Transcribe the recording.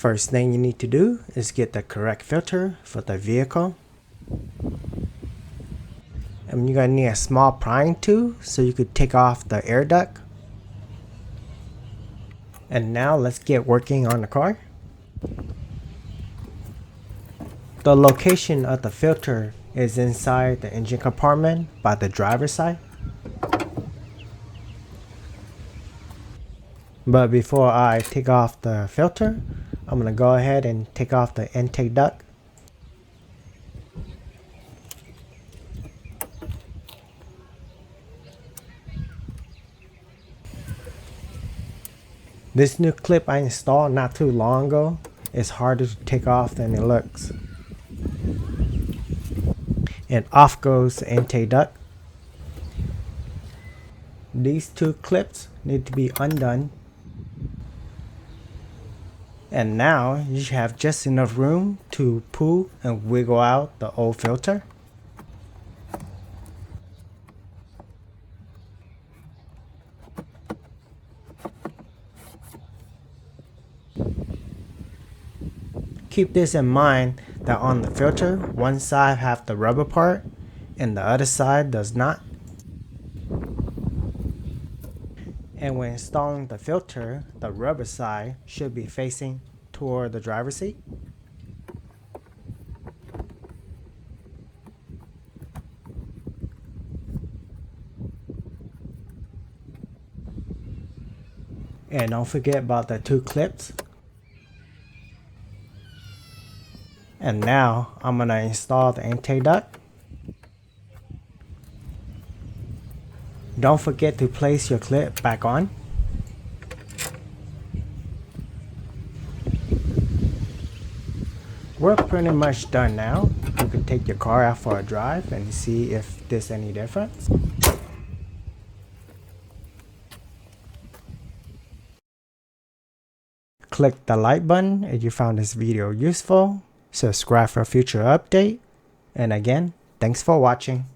First thing you need to do is get the correct filter for the vehicle. And you're going to need a small prying tool so you could take off the air duct. And now let's get working on the car. The location of the filter is inside the engine compartment by the driver's side. But before I take off the filter, I'm going to go ahead and take off the intake duct. This new clip I installed not too long ago is harder to take off than it looks. And off goes the intake duct. These two clips need to be undone. And now you should have just enough room to pull and wiggle out the old filter. Keep this in mind that on the filter, one side have the rubber part and the other side does not. And when installing the filter, the rubber side should be facing toward the driver's seat. And don't forget about the two clips. And now I'm going to install the intake duct. Don't forget to place your clip back on. We're pretty much done now. You can take your car out for a drive and see if there's any difference. Click the like button if you found this video useful. Subscribe for a future update. And again, thanks for watching.